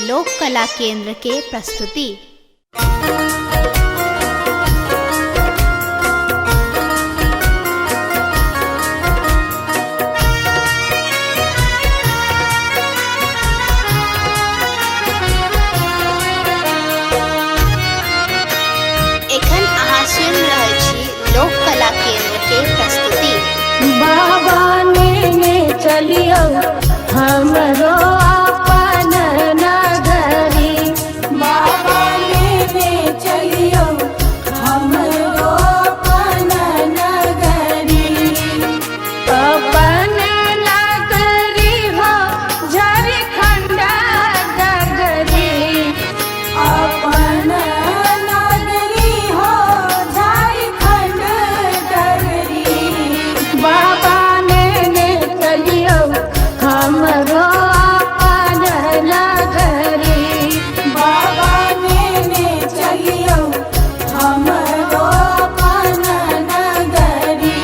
लोक कला केंद्र के प्रस्तुति। एखन अहाँ सुनि रहल छी लोक कला केंद्र के प्रस्तुति। बाबा ने चलियो हमरो अपन नगरी, बाबा ने चलियो हमरो अपन नगरी, अपन नगरी हो झारखंड नगरी, अपन नगरी हो झारखंड नगरी। बाबा ने चलियो हमरो अपन नगरी, बाबा ने चलियो हमरो अपन नगरी।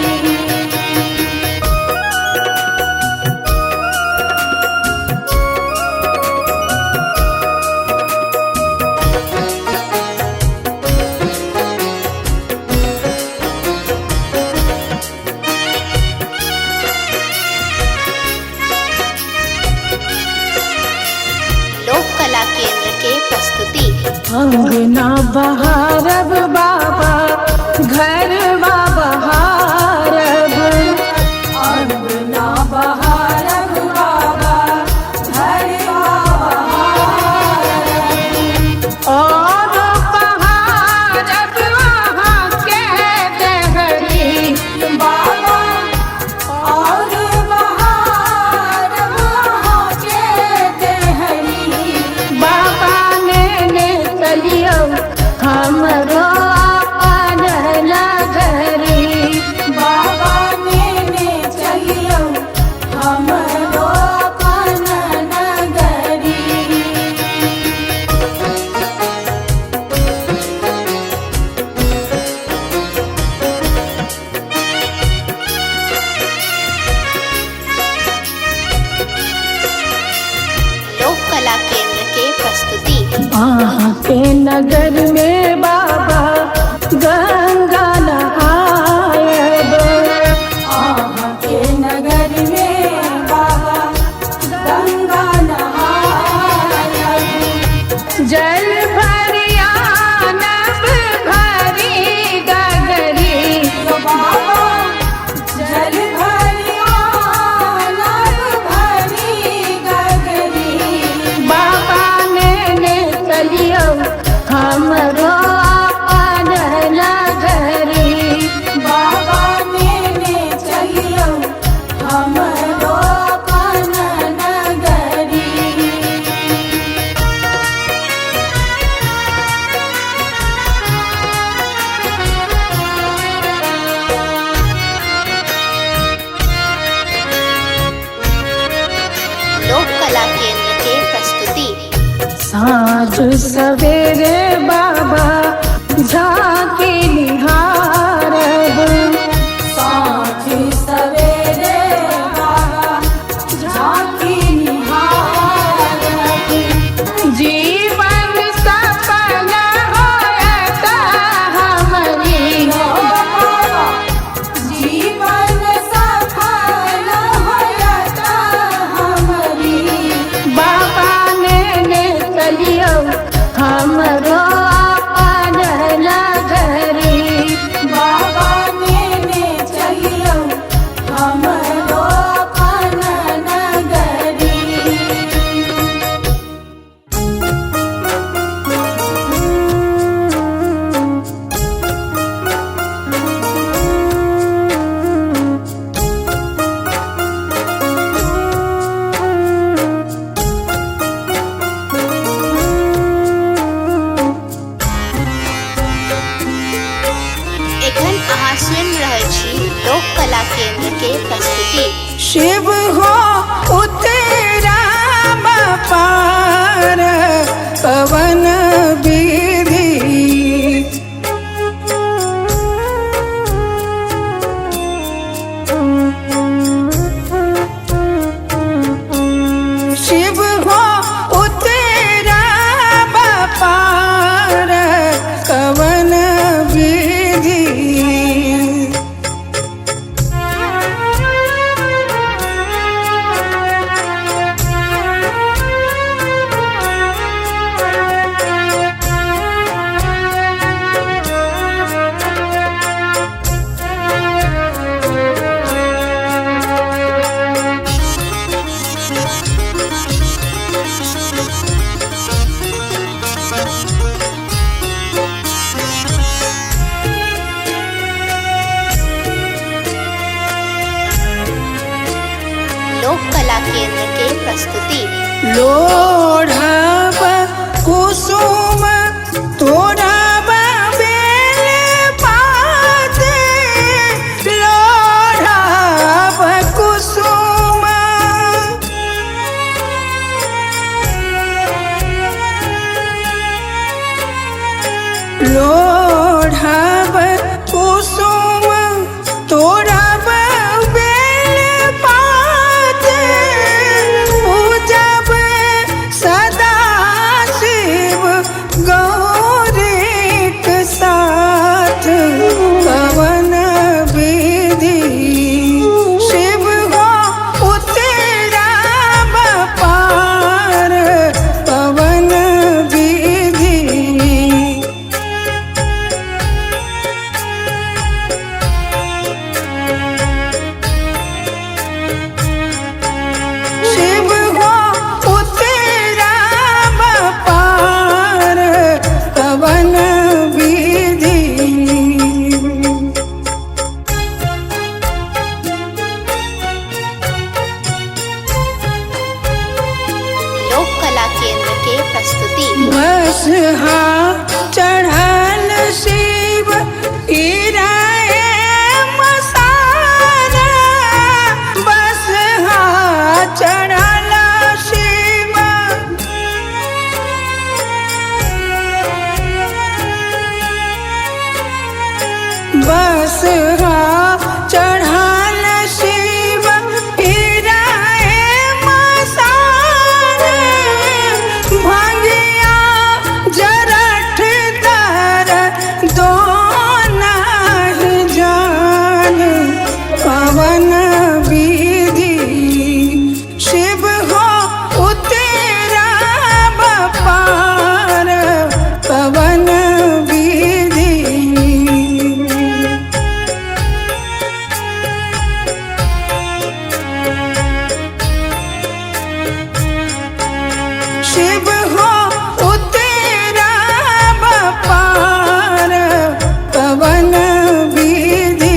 लोक कला केंद्र के प्रस्तुति। अंगना बहारब बाबा घरवा बहारब, अंगना बहारब बाबा घरवा बहारब, और बहारब वहाँ के देहरी बाबा, और बहारब वहाँ के देहरी। बाबा ने चलियो हमरो अपन नगरी, बाबा ने चलियो हमरो अपन नगरी। लोक कला केंद्र के प्रस्तुति। वहाँ के नगर में बाबा गंगा नहायब, वहाँ के नगर में बाबा गंगा नहायब, जल भरिया नब भरी गगरी बाबा, जल भरिया नब भरी गगरी। बाबा ने चलियो हमरो अपन नगरी, बाबा ने चलियो हमरो अपन नगरी। लोक कला केंद्र के प्रस्तुति। साँझ सवेरे बाबा झांकी निहारब, साँझ सवेरे बाबा झांकी निहारब, जीवन सफल होयत हमरी बाबा, जीवन सफल होयत हमरी। बाबा ने चलियो हमरो अपन नगरी, बाबा ने चलियो हमरो अपन नगरी। एखन अहाँ सुनि रहल छी लोक कला केंद्र के प्रस्तुति। शिव हो उतरा पार पवन विधि, शिव हो उतरा लोढ़ब कुसुम तोड़ब बेल पात लोढ़ब कुसुम लोढ़ब कुसुम तोड़ब बेल पात पूजब सदा शिव गौरीक साथ पवन विधि शिव हो उतराब पार पवन विधि शिव हो उतराब पार पवन विधि लोक कला केंद्र के प्रस्तुति बस चढ़ल शिव इराए मसारा बस चढ़ल शिव बस चढ़ल शिव इराए मसारा भंगिया जरठ दर दोना जान पवन विधि शिव हो उतराब पार पवन विधि शिव हो उतराब पार पवन विधि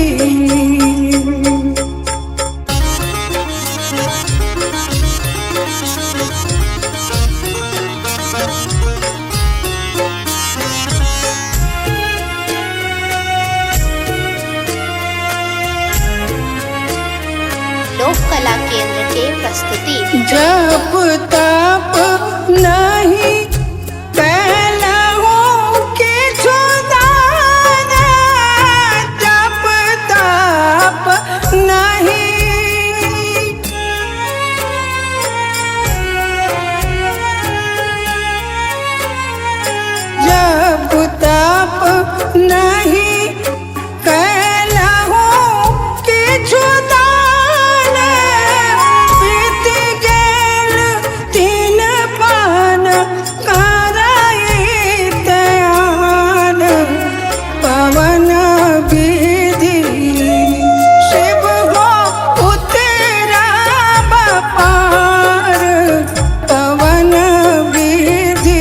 लोक कला केंद्र के प्रस्तुति जप तप नहीं कैलहु किछु दान जप तप नहीं जप तप नहीं कैलहु किछु दान बीत गेल 3 पान कराइत आन पवन विधि शिव हो उतराब पार पवन विधि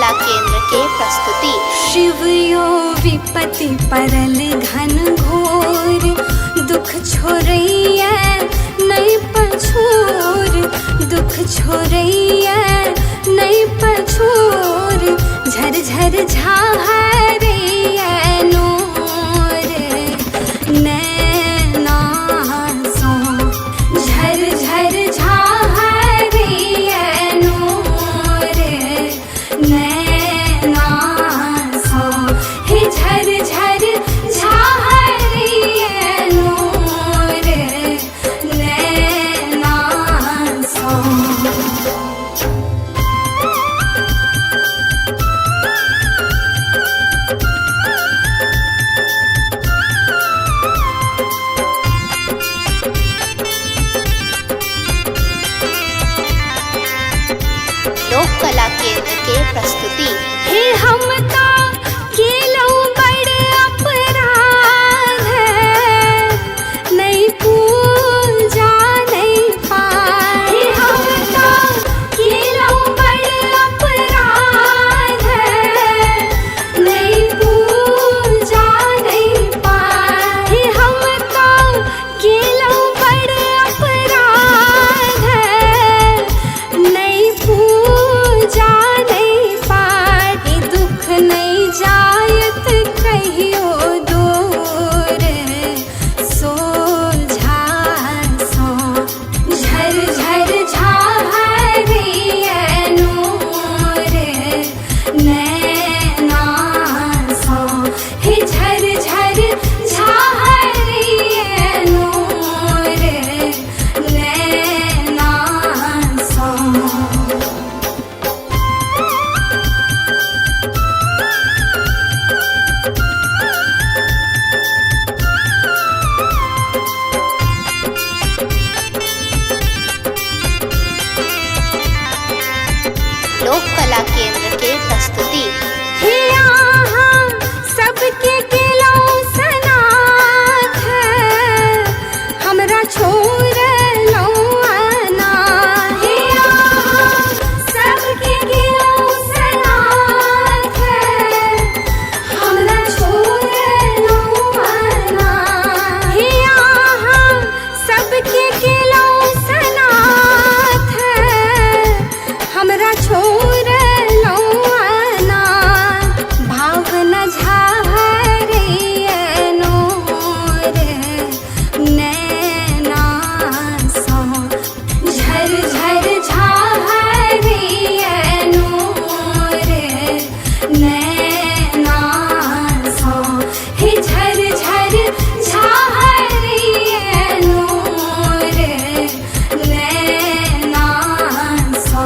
कला केंद्र के प्रस्तुति। शिव यो विपत्ति परल घन घोर, दुख छोड़ैया नहीं पछोर, दुख छोड़ैया नहीं पछोर, झर झर झाहरैया नोर नैना सो, झर झर झाहरैया नोर नैना सो, हे झर झर झाहरैया नोर नैना सो। लोक कला केंद्र के प्रस्तुति। हे हमका केलौ बड़ अपराध, नहीं पूजा नहीं पार। हे हमका केलौ बड़ अपराध, नहीं पूजा नहीं पार। हे हमका केलौ बड़ अपराध, नहीं पूजा नहीं पार। ए दुख नहीं जायत कहियो दूर, सोझा सो, झर झर झाहरैया नोर नैना सो, हे झर झर झाहरैया नोर नैना सो। लोक कला केंद्र के प्रस्तुति। हे यहाँ सबके केलौ सनाथ, हमरा छोड़लौ अनाथ। हे यहाँ सबके केलौ सनाथ, हमरा छोड़लौ अनाथ। हे यहाँ सबके केलौ सनाथ, हमरा छोड़लौ अनाथ। भावना झाहरैया नोर नैना सो, झर झर झाहरैया नोर नैना सो, हे झर झर झाहरैया नोर नैना सो।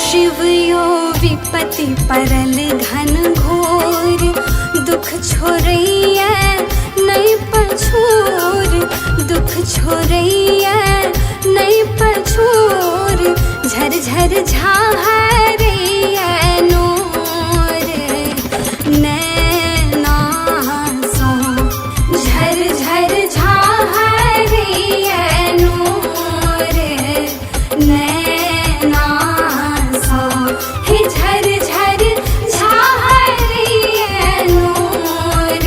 शिव यो विपत्ति परल घन घोर, दुख छोड़ैया नहीं पछोर, दुख छोड़ैया नहीं पछोर, झर झर झाहरैया नोर नैना सो, झर झर झाहरैया नोर नैना सो, हे झर झर झाहरैया नोर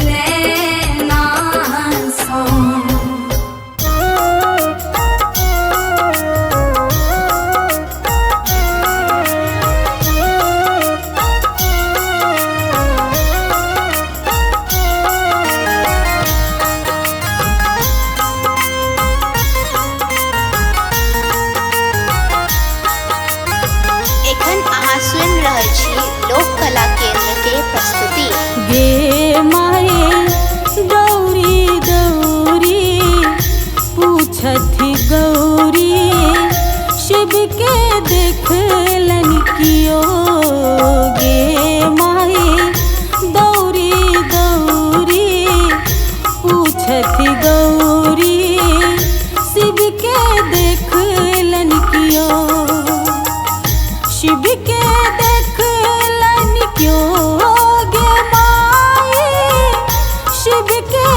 नैना सो। एखन अहाँ सुनि रहल छी लोक कला केंद्र के प्रस्तुति। गे माए दौरी दौरी पूछथि गौरी, शिव के देखलन कियो। गे माए दौरी दौरी पूछथि गौरी, शिव के देखलन कियो। शिव के देखलन क्यों गे माए, शिव के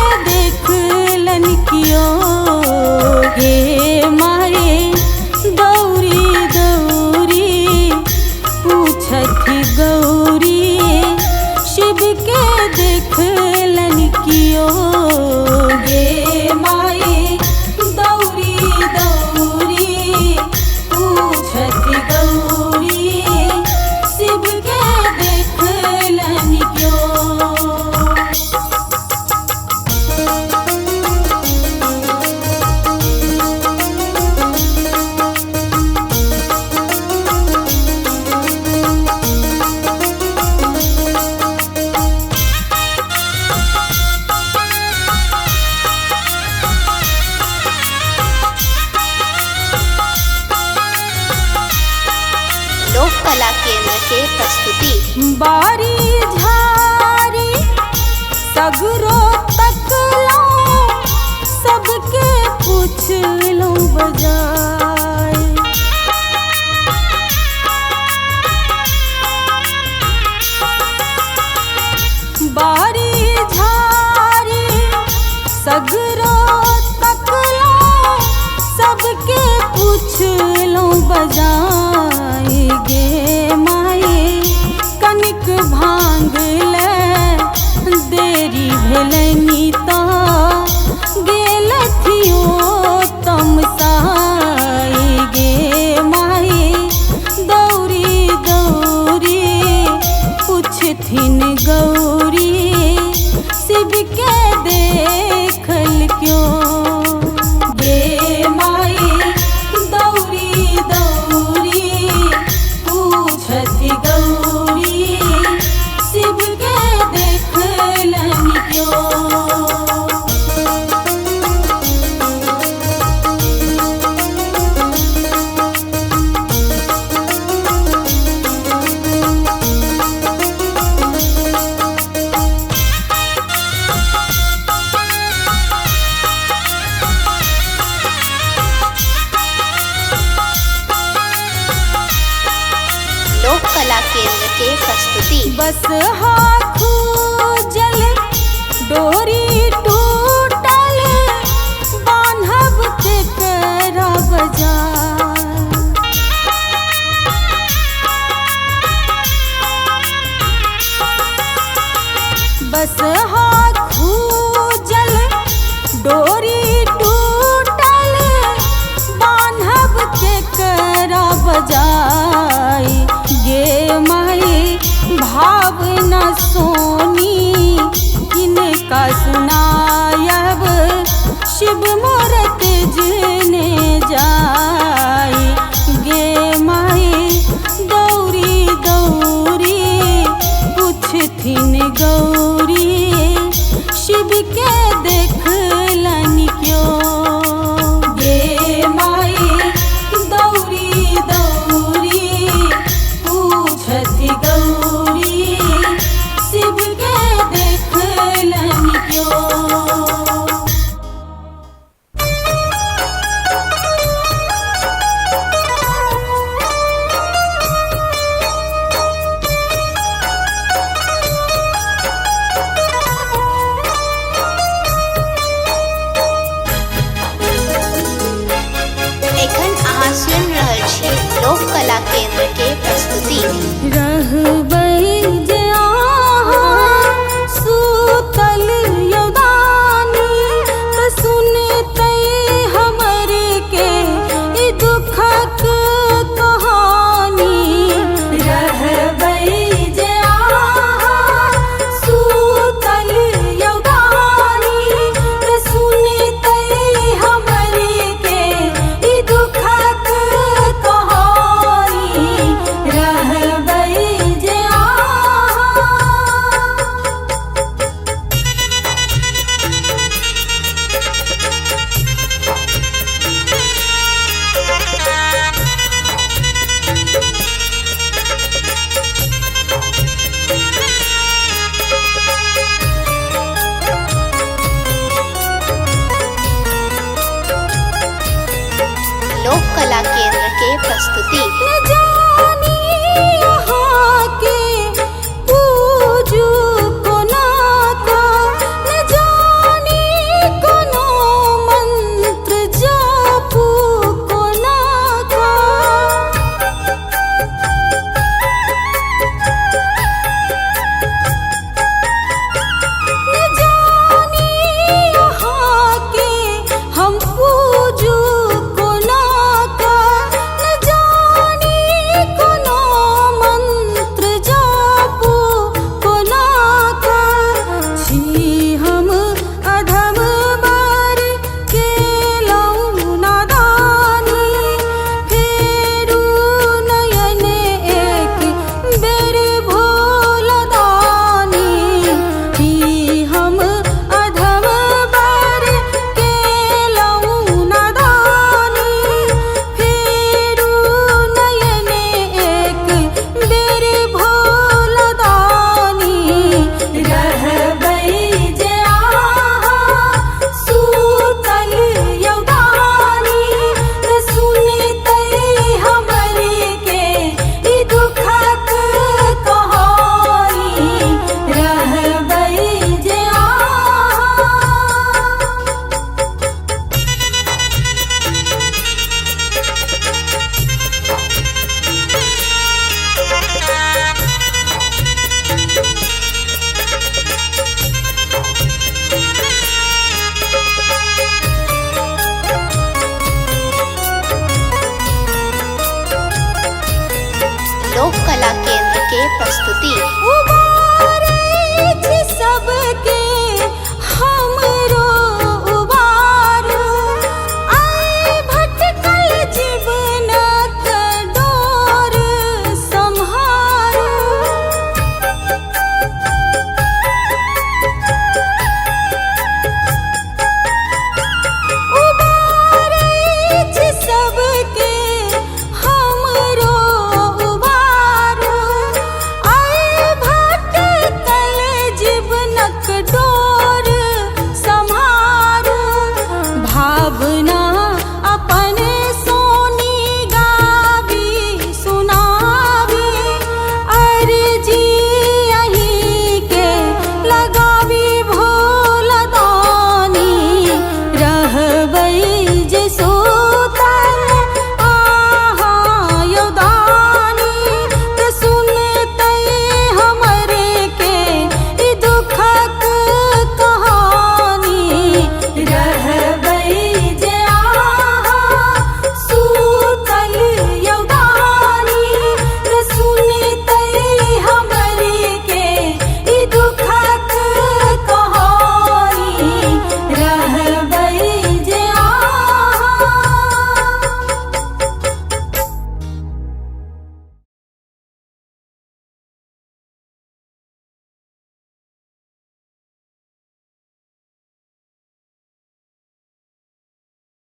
केंद्र के प्रस्तुति। बारी झारी सगरो तकलो सबके पूछ लो बजाय। बारी झारी सगरो तकलो सबके पूछ लो बजाय। गे माई कनिक भांग ले देरी भेलनी तो गेलथियो तमसाई। गे माई दौरी दौरी पूछथिन गौरी शिव के देखल क्यों। गे माई दौरी दौरी पूछथि गौरी शिव के देखलन क्यों। लोक कला केंद्र के प्रस्तुति। बस हाथू जल डोरी टूटल बान्हब के करा बजार। बस हाथू जल डोरी टूटल बान्हब के करा बजाय। गे माई भाव न सोनी किनका सुनायब शिव मूरत जने जाय। गे माई दौरी दौरी पूछथिन गौरी शिव के देखलन क्यों। गे माई दौरी दौरी पूछथि गौरी शिव के देखलन क्यों। एखन अहाँ सुनि रहल छी लोक कला केंद्र के प्रस्तुति। रहबै जे अहाँ सूतल यौदानी त सुनतै हमर के ई दुखक कहानी। रहबै जे अहाँ सूतल यौदानी त सुनतै हमर के ई दुखक कहानी। रहबै जे के प्रस्तुति। उबारै छी सबके